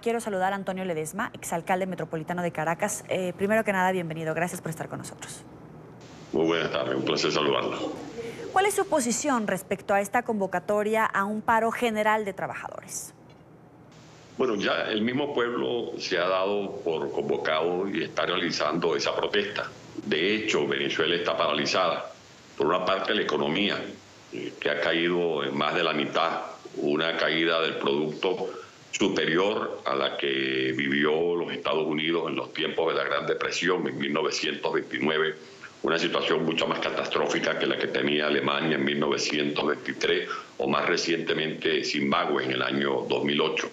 Quiero saludar a Antonio Ledesma, exalcalde metropolitano de Caracas. Primero que nada, bienvenido. Gracias por estar con nosotros. Muy buenas tardes, un placer saludarlo. ¿Cuál es su posición respecto a esta convocatoria a un paro general de trabajadores? Bueno, ya el mismo pueblo se ha dado por convocado y está realizando esa protesta. De hecho, Venezuela está paralizada. Por una parte, la economía, que ha caído en más de la mitad, una caída del producto superior a la que vivió los Estados Unidos en los tiempos de la Gran Depresión en 1929, una situación mucho más catastrófica que la que tenía Alemania en 1923 o más recientemente Zimbabue en el año 2008.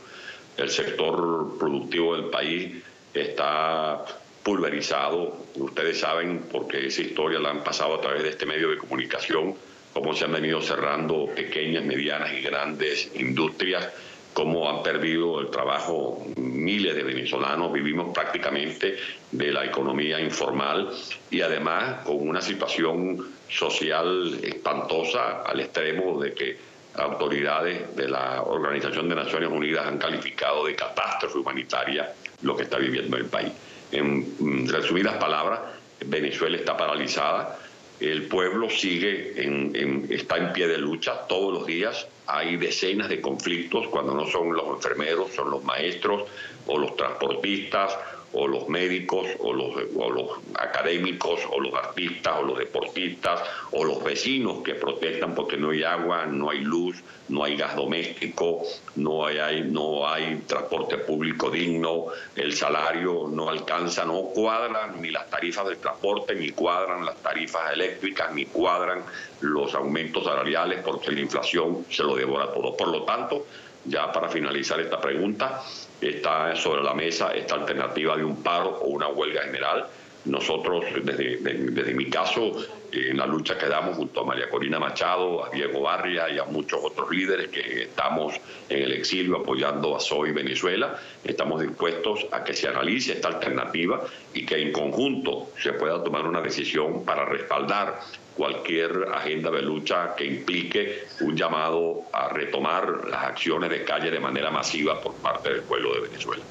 El sector productivo del país está pulverizado. Ustedes saben, porque esa historia la han pasado a través de este medio de comunicación, cómo se han venido cerrando pequeñas, medianas y grandes industrias, cómo han perdido el trabajo miles de venezolanos. Vivimos prácticamente de la economía informal y además con una situación social espantosa al extremo de que autoridades de la Organización de Naciones Unidas han calificado de catástrofe humanitaria lo que está viviendo el país. En resumidas palabras, Venezuela está paralizada. El pueblo está en pie de lucha todos los días. Hay decenas de conflictos, cuando no son los enfermeros, son los maestros o los transportistas o los médicos o los académicos o los artistas o los deportistas o los vecinos que protestan porque no hay agua, no hay luz, no hay gas doméstico, no hay transporte público digno, el salario no alcanza, no cuadran ni las tarifas del transporte, ni cuadran las tarifas eléctricas, ni cuadran los aumentos salariales porque la inflación se lo devora todo. Por lo tanto, ya para finalizar esta pregunta, está sobre la mesa esta alternativa de un paro o una huelga general. Nosotros, desde mi caso, en la lucha que damos junto a María Corina Machado, a Diego Barria y a muchos otros líderes que estamos en el exilio apoyando a Soy Venezuela, estamos dispuestos a que se analice esta alternativa y que en conjunto se pueda tomar una decisión para respaldar cualquier agenda de lucha que implique un llamado a retomar las acciones de calle de manera masiva por parte del pueblo de Venezuela.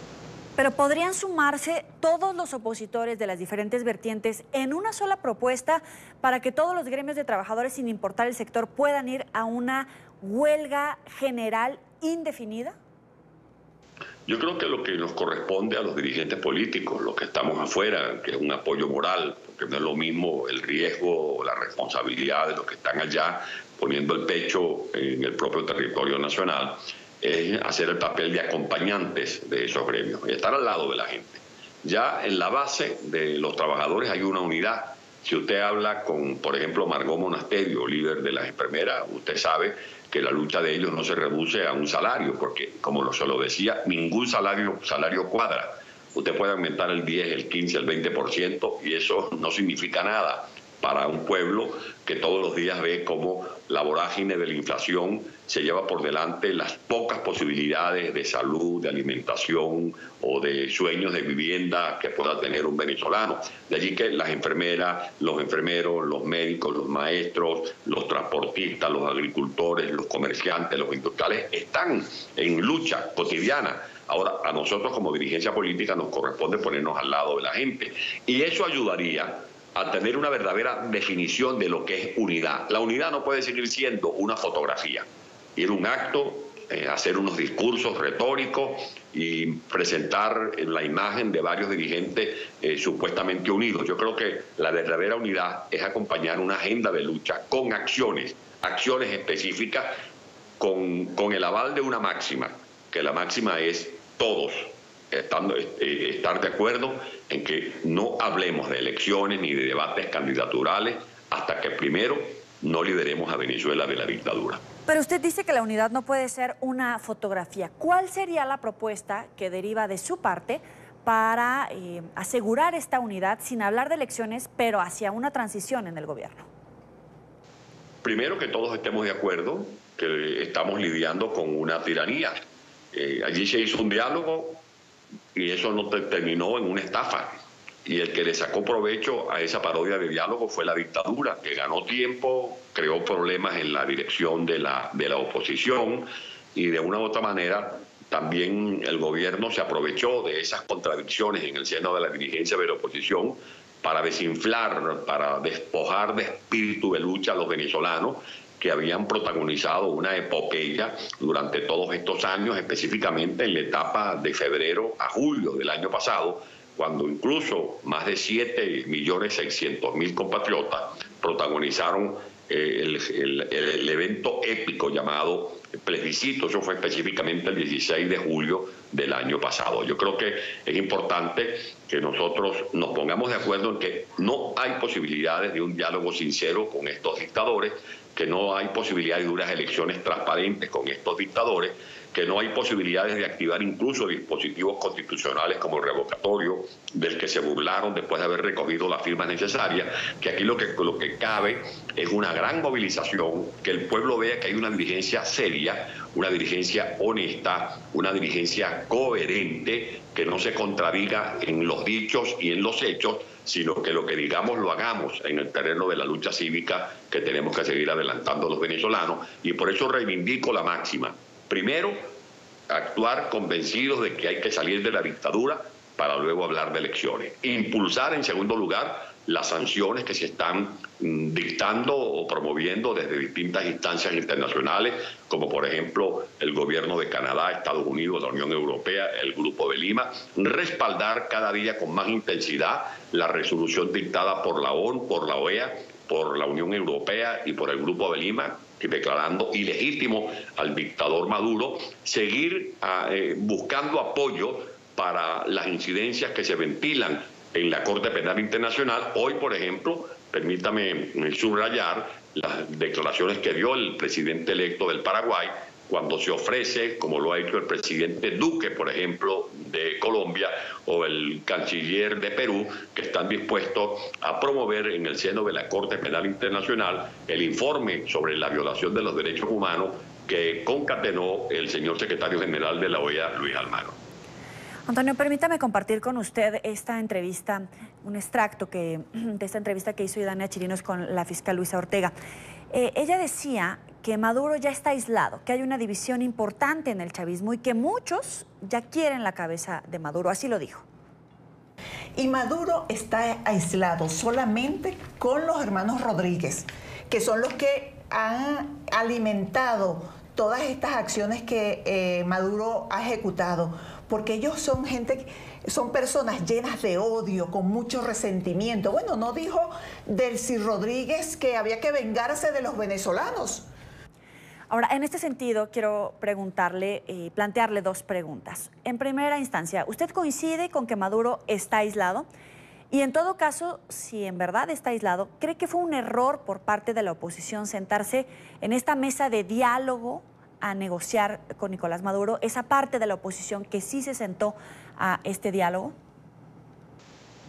Pero ¿podrían sumarse todos los opositores de las diferentes vertientes en una sola propuesta para que todos los gremios de trabajadores, sin importar el sector, puedan ir a una huelga general indefinida? Yo creo que lo que nos corresponde a los dirigentes políticos, los que estamos afuera, que es un apoyo moral, porque no es lo mismo el riesgo o la responsabilidad de los que están allá poniendo el pecho en el propio territorio nacional, es hacer el papel de acompañantes de esos gremios y estar al lado de la gente. Ya en la base de los trabajadores hay una unidad. Si usted habla con, por ejemplo, Margot Monasterio, líder de las enfermeras, usted sabe que la lucha de ellos no se reduce a un salario, porque, como se lo decía, ningún salario cuadra. Usted puede aumentar el 10, el 15, el 20%, y eso no significa nada para un pueblo que todos los días ve cómo la vorágine de la inflación se lleva por delante las pocas posibilidades de salud, de alimentación o de sueños de vivienda que pueda tener un venezolano. De allí que las enfermeras, los enfermeros, los médicos, los maestros, los transportistas, los agricultores, los comerciantes, los industriales están en lucha cotidiana. Ahora, a nosotros como dirigencia política nos corresponde ponernos al lado de la gente, y eso ayudaría a tener una verdadera definición de lo que es unidad. La unidad no puede seguir siendo una fotografía, ir a un acto, hacer unos discursos retóricos y presentar la imagen de varios dirigentes supuestamente unidos. Yo creo que la verdadera unidad es acompañar una agenda de lucha con acciones específicas, con el aval de una máxima, que la máxima es todos estar de acuerdo en que no hablemos de elecciones ni de debates candidaturales hasta que primero no liberemos a Venezuela de la dictadura. Pero usted dice que la unidad no puede ser una fotografía. ¿Cuál sería la propuesta que deriva de su parte para asegurar esta unidad sin hablar de elecciones, pero hacia una transición en el gobierno? Primero, que todos estemos de acuerdo que estamos lidiando con una tiranía. Allí se hizo un diálogo y eso no terminó en una estafa. Y el que le sacó provecho a esa parodia de diálogo fue la dictadura, que ganó tiempo, creó problemas en la dirección de la oposición y de una u otra manera también el gobierno se aprovechó de esas contradicciones en el seno de la dirigencia de la oposición para desinflar, para despojar de espíritu de lucha a los venezolanos que habían protagonizado una epopeya durante todos estos años, específicamente en la etapa de febrero a julio del año pasado, cuando incluso más de 7.600.000 compatriotas protagonizaron el evento épico llamado plebiscito. Eso fue específicamente el 16 de julio del año pasado. Yo creo que es importante que nosotros nos pongamos de acuerdo en que no hay posibilidades de un diálogo sincero con estos dictadores, que no hay posibilidades de unas elecciones transparentes con estos dictadores, que no hay posibilidades de activar incluso dispositivos constitucionales como el revocatorio, del que se burlaron después de haber recogido las firmas necesarias, que aquí lo que cabe es una gran movilización, que el pueblo vea que hay una dirigencia seria, una dirigencia honesta, una dirigencia coherente, que no se contradiga en los dichos y en los hechos, sino que lo que digamos lo hagamos en el terreno de la lucha cívica que tenemos que seguir adelantando los venezolanos. Y por eso reivindico la máxima. Primero, actuar convencidos de que hay que salir de la dictadura para luego hablar de elecciones. Impulsar, en segundo lugar, las sanciones que se están dictando o promoviendo desde distintas instancias internacionales, como por ejemplo el gobierno de Canadá, Estados Unidos, la Unión Europea, el Grupo de Lima. Respaldar cada día con más intensidad la resolución dictada por la ONU, por la OEA, por la Unión Europea y por el Grupo de Lima, declarando ilegítimo al dictador Maduro. Seguir buscando apoyo para las incidencias que se ventilan en la Corte Penal Internacional. Hoy, por ejemplo, permítame subrayar las declaraciones que dio el presidente electo del Paraguay cuando se ofrece, como lo ha hecho el presidente Duque, por ejemplo, de Colombia, o el canciller de Perú, que están dispuestos a promover en el seno de la Corte Penal Internacional el informe sobre la violación de los derechos humanos que concatenó el señor secretario general de la OEA, Luis Almagro. Antonio, permítame compartir con usted esta entrevista, un extracto de esta entrevista que hizo Idania Chirinos con la fiscal Luisa Ortega. Ella decía que Maduro ya está aislado, que hay una división importante en el chavismo y que muchos ya quieren la cabeza de Maduro, así lo dijo. Y Maduro está aislado solamente con los hermanos Rodríguez, que son los que han alimentado todas estas acciones que Maduro ha ejecutado, porque ellos son son personas llenas de odio, con mucho resentimiento. Bueno, no dijo Delcy Rodríguez que había que vengarse de los venezolanos. Ahora, en este sentido, quiero plantearle dos preguntas. En primera instancia, ¿usted coincide con que Maduro está aislado? Y en todo caso, si en verdad está aislado, ¿cree que fue un error por parte de la oposición sentarse en esta mesa de diálogo a negociar con Nicolás Maduro, esa parte de la oposición que sí se sentó a este diálogo?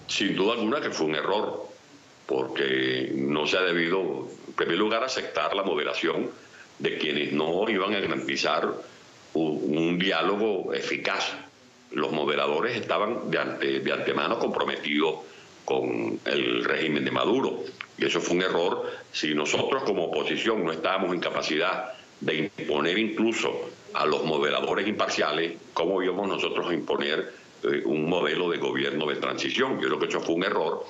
Sin duda alguna que fue un error, porque no se ha debido, en primer lugar, aceptar la moderación de quienes no iban a garantizar un diálogo eficaz. Los moderadores estaban de antemano comprometidos con el régimen de Maduro, y eso fue un error. Si nosotros como oposición no estábamos en capacidad de imponer incluso a los moderadores imparciales, ¿cómo íbamos nosotros a imponer un modelo de gobierno de transición? Yo creo que eso fue un error,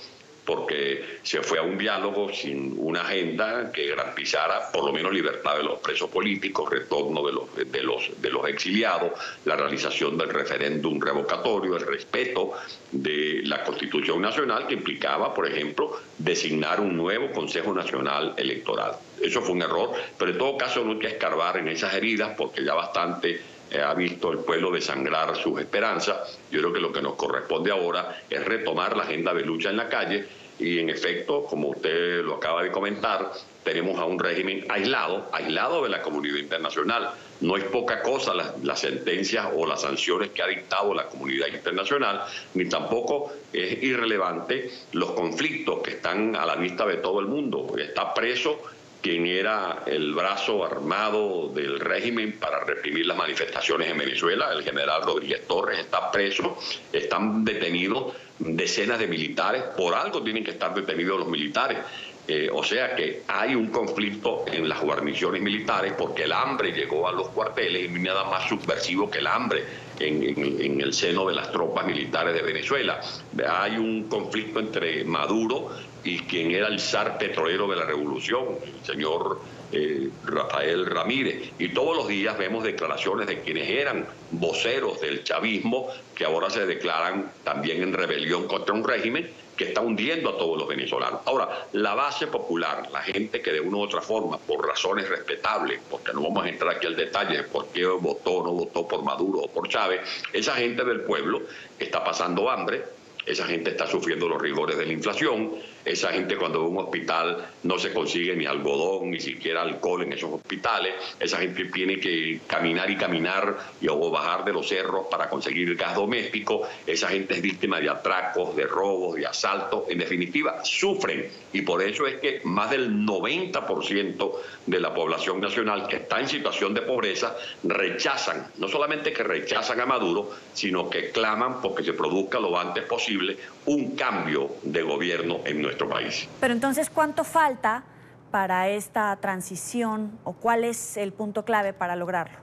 porque se fue a un diálogo sin una agenda que garantizara por lo menos libertad de los presos políticos, retorno de los exiliados, la realización del referéndum revocatorio, el respeto de la Constitución Nacional, que implicaba, por ejemplo, designar un nuevo Consejo Nacional Electoral. Eso fue un error, pero en todo caso no hay que escarbar en esas heridas, porque ya bastante ha visto el pueblo desangrar sus esperanzas. Yo creo que lo que nos corresponde ahora es retomar la agenda de lucha en la calle, y en efecto, como usted lo acaba de comentar, tenemos a un régimen aislado de la comunidad internacional. No es poca cosa las sentencias o las sanciones que ha dictado la comunidad internacional, ni tampoco es irrelevante los conflictos que están a la vista de todo el mundo. Está preso quien era el brazo armado del régimen para reprimir las manifestaciones en Venezuela, el general Rodríguez Torres, está preso, están detenidos decenas de militares, por algo tienen que estar detenidos los militares. O sea que hay un conflicto en las guarniciones militares porque el hambre llegó a los cuarteles y no hay nada más subversivo que el hambre en el seno de las tropas militares de Venezuela. Hay un conflicto entre Maduro y quien era el zar petrolero de la revolución, el señor Rafael Ramírez, y todos los días vemos declaraciones de quienes eran voceros del chavismo que ahora se declaran también en rebelión contra un régimen que está hundiendo a todos los venezolanos. Ahora, la base popular, la gente que de una u otra forma, por razones respetables, porque no vamos a entrar aquí al detalle de por qué votó o no votó por Maduro o por Chávez, esa gente del pueblo está pasando hambre, esa gente está sufriendo los rigores de la inflación, esa gente cuando va a un hospital no se consigue ni algodón, ni siquiera alcohol en esos hospitales, esa gente tiene que caminar y caminar o bajar de los cerros para conseguir gas doméstico, esa gente es víctima de atracos, de robos, de asaltos, en definitiva sufren, y por eso es que más del 90% de la población nacional que está en situación de pobreza rechazan, no solamente que rechazan a Maduro, sino que claman porque se produzca lo antes posible un cambio de gobierno en nuestro país. Pero entonces, ¿cuánto falta para esta transición o cuál es el punto clave para lograrlo?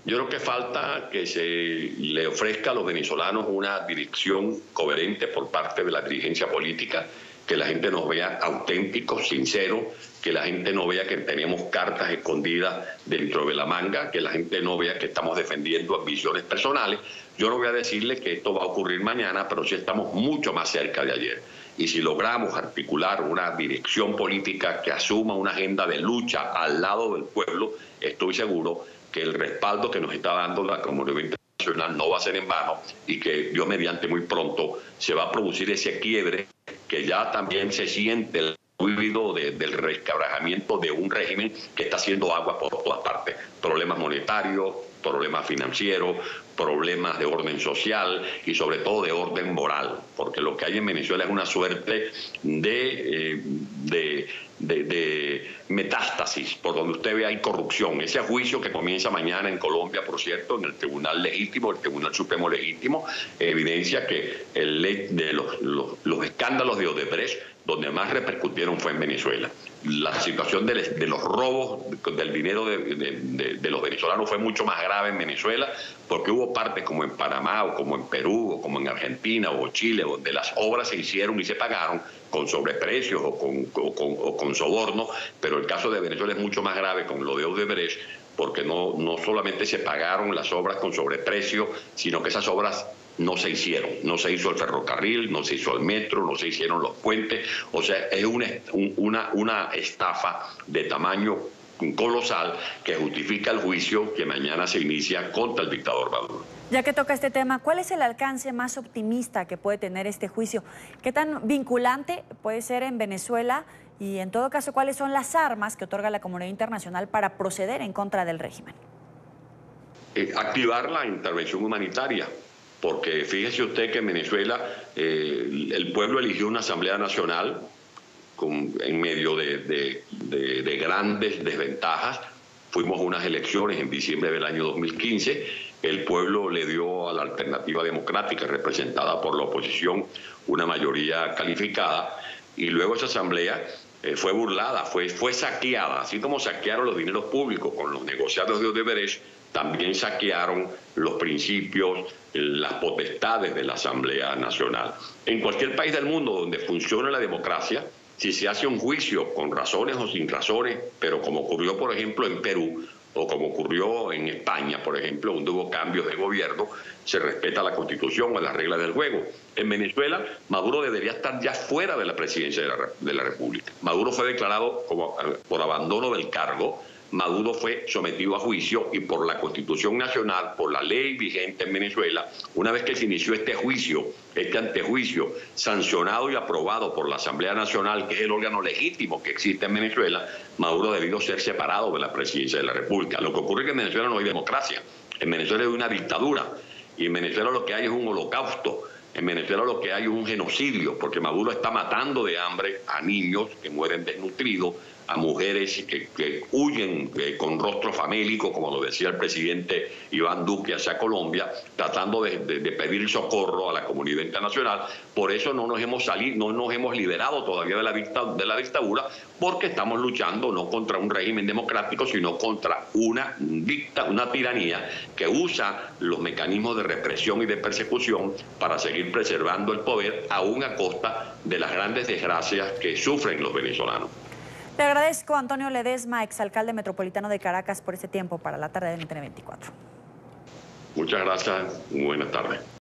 Yo creo que falta que se le ofrezca a los venezolanos una dirección coherente por parte de la dirigencia política, que la gente nos vea auténticos, sinceros, que la gente no vea que tenemos cartas escondidas dentro de la manga, que la gente no vea que estamos defendiendo ambiciones personales. Yo no voy a decirle que esto va a ocurrir mañana, pero sí estamos mucho más cerca de ayer. Y si logramos articular una dirección política que asuma una agenda de lucha al lado del pueblo, estoy seguro que el respaldo que nos está dando la comunidad internacional no va a ser en vano y que Dios mediante muy pronto se va a producir ese quiebre que ya también se siente el ruido del resquebrajamiento de un régimen que está haciendo agua por todas partes. Problemas monetarios, problemas financieros, problemas de orden social y sobre todo de orden moral, porque lo que hay en Venezuela es una suerte de metástasis, por donde usted ve hay corrupción. Ese juicio que comienza mañana en Colombia, por cierto, en el Tribunal Legítimo, el Tribunal Supremo Legítimo, evidencia que los escándalos de Odebrecht, donde más repercutieron fue en Venezuela. La situación de los robos del dinero de los venezolanos fue mucho más grave en Venezuela porque hubo partes como en Panamá o como en Perú o como en Argentina o Chile donde las obras se hicieron y se pagaron con sobreprecios o con soborno, pero el caso de Venezuela es mucho más grave con lo de Odebrecht porque no solamente se pagaron las obras con sobreprecio, sino que esas obras no se hicieron, no se hizo el ferrocarril, no se hizo el metro, no se hicieron los puentes, o sea, es una estafa de tamaño colosal que justifica el juicio que mañana se inicia contra el dictador Maduro. Ya que toca este tema, ¿cuál es el alcance más optimista que puede tener este juicio? ¿Qué tan vinculante puede ser en Venezuela? Y en todo caso, ¿cuáles son las armas que otorga la comunidad internacional para proceder en contra del régimen? Activar la intervención humanitaria. Porque fíjese usted que en Venezuela el pueblo eligió una Asamblea Nacional en medio de grandes desventajas. Fuimos a unas elecciones en diciembre del año 2015. El pueblo le dio a la alternativa democrática representada por la oposición una mayoría calificada y luego esa Asamblea fue burlada, fue saqueada, así como saquearon los dineros públicos con los negociados de Odebrecht. También saquearon los principios, las potestades de la Asamblea Nacional. En cualquier país del mundo donde funcione la democracia, si se hace un juicio con razones o sin razones, pero como ocurrió, por ejemplo, en Perú, o como ocurrió en España, por ejemplo, donde hubo cambios de gobierno, se respeta la Constitución o las reglas del juego. En Venezuela, Maduro debería estar ya fuera de la presidencia de la República. Maduro fue declarado por abandono del cargo. Maduro fue sometido a juicio y por la Constitución Nacional, por la ley vigente en Venezuela, una vez que se inició este antejuicio sancionado y aprobado por la Asamblea Nacional, que es el órgano legítimo que existe en Venezuela, Maduro debió ser separado de la presidencia de la República. Lo que ocurre es que en Venezuela no hay democracia, en Venezuela hay una dictadura y en Venezuela lo que hay es un holocausto. En Venezuela lo que hay es un genocidio, porque Maduro está matando de hambre a niños que mueren desnutridos, a mujeres que huyen con rostro famélico, como lo decía el presidente Iván Duque hacia Colombia, tratando de pedir socorro a la comunidad internacional. Por eso no nos hemos liberado todavía de la dictadura, porque estamos luchando no contra un régimen democrático, sino contra una tiranía que usa los mecanismos de represión y de persecución para seguir preservando el poder, aún a costa de las grandes desgracias que sufren los venezolanos. Le agradezco a Antonio Ledesma, exalcalde metropolitano de Caracas, por este tiempo para la tarde de NTN 24. Muchas gracias. Buenas tardes.